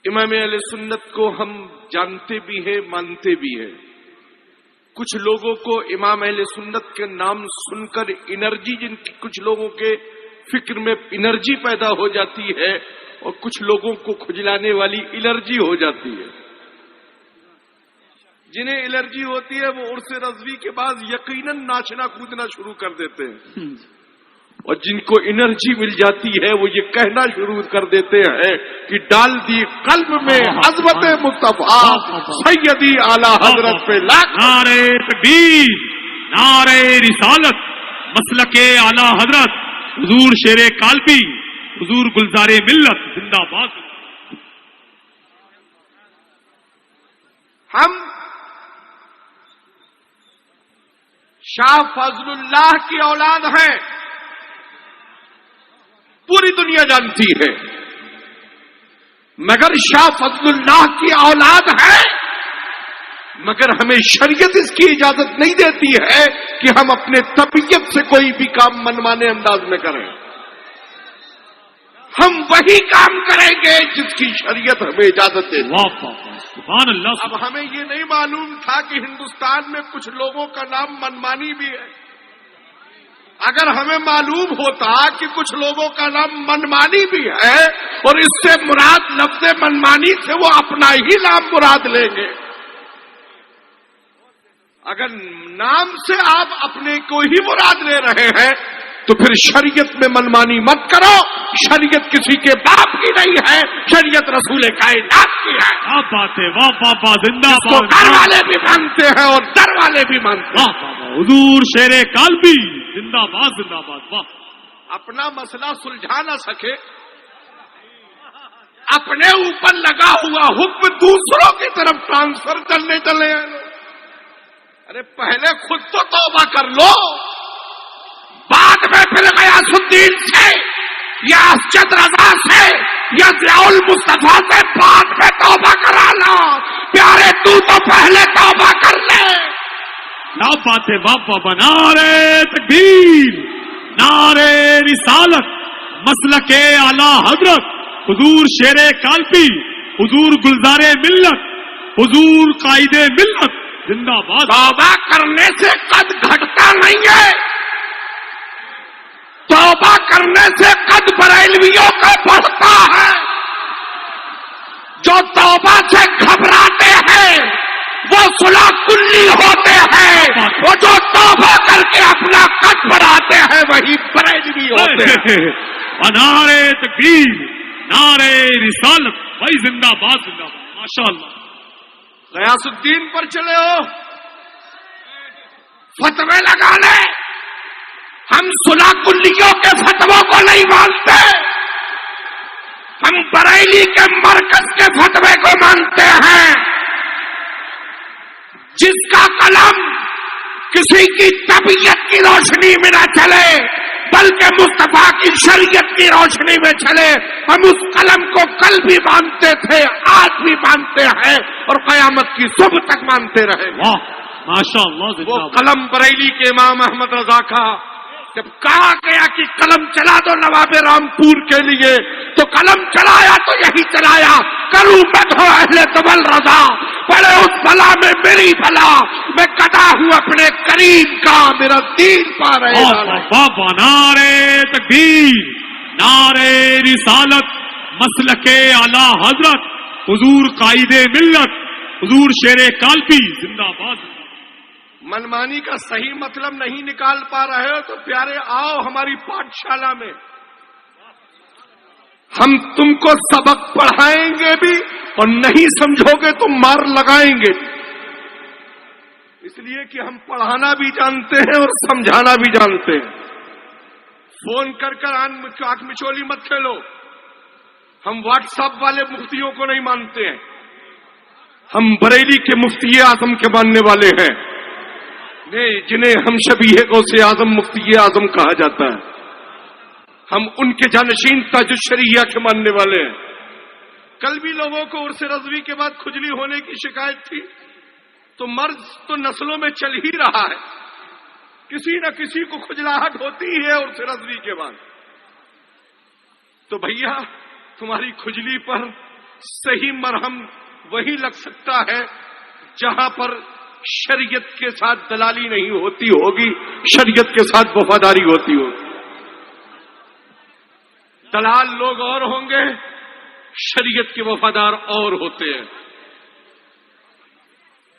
امام اہل سنت کو ہم جانتے بھی ہیں، مانتے بھی ہیں۔ کچھ لوگوں کو امام اہل سنت کے نام سن کر انرجی، کچھ لوگوں کے فکر میں انرجی پیدا ہو جاتی ہے اور کچھ لوگوں کو کھجلانے والی الرجی ہو جاتی ہے۔ جنہیں الرجی ہوتی ہے وہ عرس رضوی کے بعد یقیناً ناچنا کودنا شروع کر دیتے ہیں، اور جن کو انرجی مل جاتی ہے وہ یہ کہنا شروع کر دیتے ہیں کہ ڈال دی قلب میں عظمت مصطفیٰ سیدی اعلی حضرت پہ لاکھ نعرہ تکبیر، نعرہ رسالت، مسلک اعلی حضرت حضور شیر کالپی، حضور گلزار ملت زندہ باد۔ ہم شاہ فضل اللہ کی اولاد ہیں، پوری دنیا جانتی ہے، مگر شاہ فضل اللہ کی اولاد ہے، مگر ہمیں شریعت اس کی اجازت نہیں دیتی ہے کہ ہم اپنے طبیعت سے کوئی بھی کام منمانے انداز میں کریں۔ ہم وہی کام کریں گے جس کی شریعت ہمیں اجازت دے۔ سبحان اللہ۔ اب ہمیں یہ نہیں معلوم تھا کہ ہندوستان میں کچھ لوگوں کا نام منمانی بھی ہے۔ اگر ہمیں معلوم ہوتا کہ کچھ لوگوں کا نام منمانی بھی ہے اور اس سے مراد لفظ منمانی سے وہ اپنا ہی نام مراد لیں گے، اگر نام سے آپ اپنے کو ہی مراد لے رہے ہیں تو پھر شریعت میں منمانی مت کرو۔ شریعت کسی کے باپ کی نہیں ہے، شریعت رسول کائنات کی ہے۔ کیا بات ہے، واہ واہ واہ، زندہ اس کو گھر والے بھی مانتے ہیں اور در والے بھی مانتے ہیں۔ حضور شیر کالپی زندہ باد، زندہ باد، واہ۔ اپنا مسئلہ سلجھا نہ سکے، اپنے اوپر لگا ہوا حکم دوسروں کی طرف ٹرانسفر کرنے چلے ہیں۔ ارے پہلے خود تو توبہ کر لو، بعد میں پھر غیاث الدین سے یا اسجد رضا سے یا ضیاء المصطفیٰ سے بعد میں توبہ کرا لو۔ پیارے تو پہلے توبہ کر لے۔ کیا بات ہے، واہ واہ، نعرہ تکبیر، نعرہ رسالت، مسلک اعلی حضرت حضور شیر کالپی، حضور گلزار ملت، حضور قائد ملت زندہ باد۔ توبہ کرنے سے قد گھٹتا نہیں ہے، توبہ کرنے سے قد بریلویوں کا بڑھتا ہے۔ جو توبہ سے گھبراتے ہیں وہ صلح کلی ہوتے ہیں، وہ جو توبہ کر کے اپنا قد بڑھاتے ہیں وہی بریلوی ہوتے ہیں۔ نعرہ تکبیر، نعرہ رسالت، بھائی زندہ باد، زندہ باد، ماشاء اللہ۔ غیاث الدین پر چلے ہو، فتوے لگا لے۔ ہم صلح کلیوں کے فتووں کو نہیں مانتے، ہم بریلی کے مرکز کے فتوے کو مانتے ہیں۔ جس کا قلم کسی کی طبیعت کی روشنی میں نہ چلے بلکہ مصطفیٰ کی شریعت کی روشنی میں چلے، ہم اس قلم کو کل بھی مانتے تھے، آج بھی مانتے ہیں اور قیامت کی صبح تک مانتے رہیں گے۔ ماشاء اللہ۔ وہ قلم بریلی کے امام احمد رضا کا جب کہا گیا کہ قلم چلا دو نواب رامپور کے لیے تو قلم چلایا تو یہی چلایا، کروں بدھو اہل طبل رضا، پڑے اس بلا میں میری بلا، میں گدا ہوں اپنے کریم کا، میرا دین پا رہے۔ بابا نعرہ تکبیر، نعرہ رسالت، مسلک اعلی حضرت حضور قائد ملت، حضور شیر کالپی زندہ باد۔ منمانی کا صحیح مطلب نہیں نکال پا رہے ہو تو پیارے آؤ ہماری پاٹھشالہ میں، ہم تم کو سبق پڑھائیں گے بھی اور نہیں سمجھو گے تو مار لگائیں گے، اس لیے کہ ہم پڑھانا بھی جانتے ہیں اور سمجھانا بھی جانتے ہیں۔ فون کر آنکھ مچولی مت کھیلو، ہم واٹس ایپ والے مفتیوں کو نہیں مانتے ہیں، ہم بریلی کے مفتی اعظم کے ماننے والے ہیں، جنہیں ہم شبیہ غوث اعظم مفتی اعظم کہا جاتا ہے، ہم ان کے جانشین تاج الشریعہ کے ماننے والے ہیں۔ کل بھی لوگوں کو عرس رضوی کے بعد کھجلی ہونے کی شکایت تھی، تو مرض تو نسلوں میں چل ہی رہا ہے، کسی نہ کسی کو کھجلاہٹ ہوتی ہے عرس رضوی کے بعد۔ تو بھیا تمہاری کھجلی پر صحیح مرہم وہی لگ سکتا ہے جہاں پر شریعت کے ساتھ دلالی نہیں ہوتی ہوگی، شریعت کے ساتھ وفاداری ہوتی ہوگی۔ دلال لوگ اور ہوں گے، شریعت کے وفادار اور ہوتے ہیں۔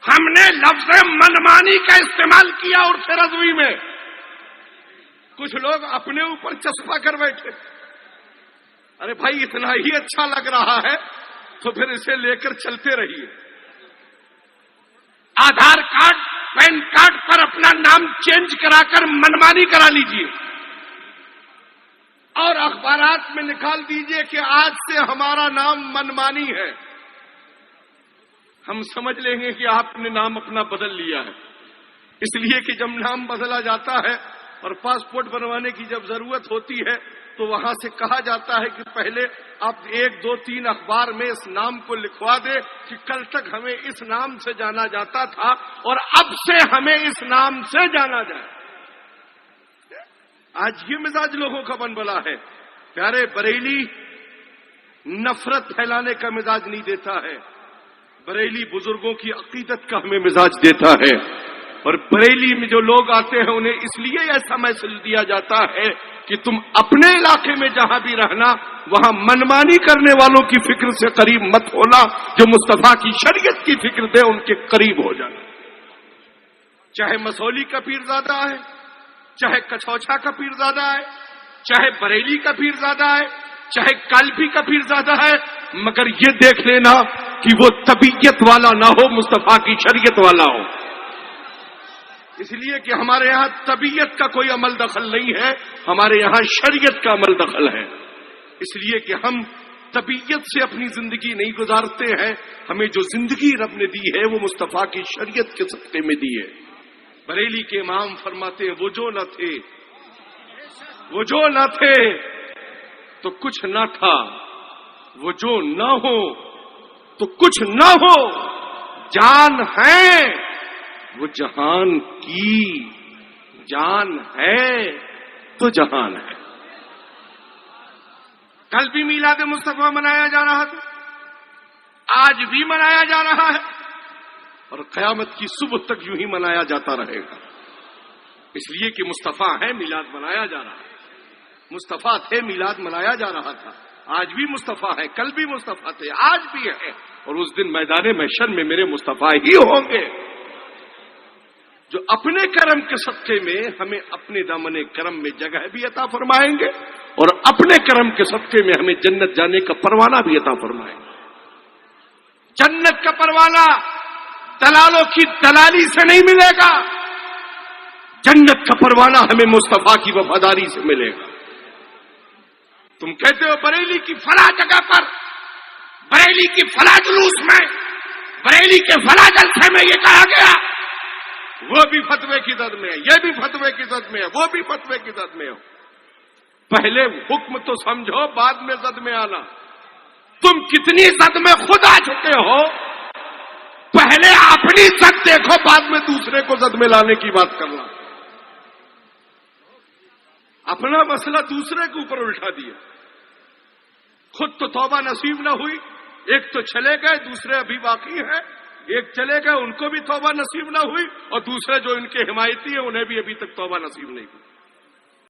ہم نے لفظ منمانی کا استعمال کیا اور پھر رضوی میں کچھ لوگ اپنے اوپر چسپا کر بیٹھے۔ ارے بھائی اتنا ہی اچھا لگ رہا ہے تو پھر اسے لے کر چلتے رہیے۔ آدھار کارڈ پین کارڈ پر اپنا نام چینج کرا کر منمانی کرا لیجئے اور اخبارات میں نکال دیجئے کہ آج سے ہمارا نام منمانی ہے۔ ہم سمجھ لیں گے کہ آپ نے نام اپنا بدل لیا ہے، اس لیے کہ جب نام بدلا جاتا ہے اور پاسپورٹ بنوانے کی جب ضرورت ہوتی ہے تو وہاں سے کہا جاتا ہے کہ پہلے آپ 1 2 3 اخبار میں اس نام کو لکھوا دے کہ کل تک ہمیں اس نام سے جانا جاتا تھا اور اب سے ہمیں اس نام سے جانا جائے۔ آج یہ مزاج لوگوں کا بن بلا ہے۔ پیارے بریلی نفرت پھیلانے کا مزاج نہیں دیتا ہے، بریلی بزرگوں کی عقیدت کا ہمیں مزاج دیتا ہے۔ اور بریلی میں جو لوگ آتے ہیں انہیں اس لیے ایسا میسج دیا جاتا ہے کہ تم اپنے علاقے میں جہاں بھی رہنا وہاں منمانی کرنے والوں کی فکر سے قریب مت ہونا، جو مصطفیٰ کی شریعت کی فکر دے ان کے قریب ہو جانا۔ چاہے مسولی کا پیرزادہ ہے، چاہے کچھوچا کا پیرزادہ ہے، چاہے بریلی کا پیرزادہ ہے، چاہے کالپی کا پیرزادہ ہے، مگر یہ دیکھ لینا کہ وہ طبیعت والا نہ ہو، مصطفیٰ کی شریعت والا ہو۔ اس لیے کہ ہمارے یہاں طبیعت کا کوئی عمل دخل نہیں ہے، ہمارے یہاں شریعت کا عمل دخل ہے۔ اس لیے کہ ہم طبیعت سے اپنی زندگی نہیں گزارتے ہیں، ہمیں جو زندگی رب نے دی ہے وہ مصطفیٰ کی شریعت کے صدقے میں دی ہے۔ بریلی کے امام فرماتے ہیں وہ جو نہ تھے تو کچھ نہ تھا، وہ جو نہ ہو تو کچھ نہ ہو، جان ہے وہ جہان کی، جان ہے تو جہان ہے۔ کل بھی میلاد مصطفیٰ منایا جا رہا تھا، آج بھی منایا جا رہا ہے اور قیامت کی صبح تک یوں ہی منایا جاتا رہے گا۔ اس لیے کہ مصطفیٰ ہے، میلاد منایا جا رہا ہے، مصطفیٰ تھے، میلاد منایا جا رہا تھا، آج بھی مصطفیٰ ہے، کل بھی مصطفیٰ تھے، آج بھی ہے، اور اس دن میدان محشر میں میرے مصطفیٰ ہی ہوں گے جو اپنے کرم کے صدقے میں ہمیں اپنے دامن کرم میں جگہ بھی عطا فرمائیں گے اور اپنے کرم کے صدقے میں ہمیں جنت جانے کا پروانہ بھی عطا فرمائیں گے۔ جنت کا پروانہ دلالوں کی دلالی سے نہیں ملے گا، جنت کا پروانہ ہمیں مصطفیٰ کی وفاداری سے ملے گا۔ تم کہتے ہو بریلی کی فلاں جگہ پر، بریلی کی فلاں جلوس میں، بریلی کے فلاں جلسے میں یہ کہا گیا، وہ بھی فتوے کی زد میں ہے، یہ بھی فتوے کی زد میں ہے، وہ بھی فتوے کی زد میں ہو۔ پہلے حکم تو سمجھو، بعد میں زد میں آنا۔ تم کتنی زد میں خود آ چکے ہو، پہلے اپنی زد دیکھو، بعد میں دوسرے کو زد میں لانے کی بات کرنا۔ اپنا مسئلہ دوسرے کے اوپر الٹا دیا، خود تو توبہ نصیب نہ ہوئی، ایک تو چلے گئے، دوسرے ابھی باقی ہیں، ایک چلے گئے ان کو بھی توبہ نصیب نہ ہوئی اور دوسرے جو ان کے حمایتی ہیں انہیں بھی ابھی تک توبہ نصیب نہیں ہوئی۔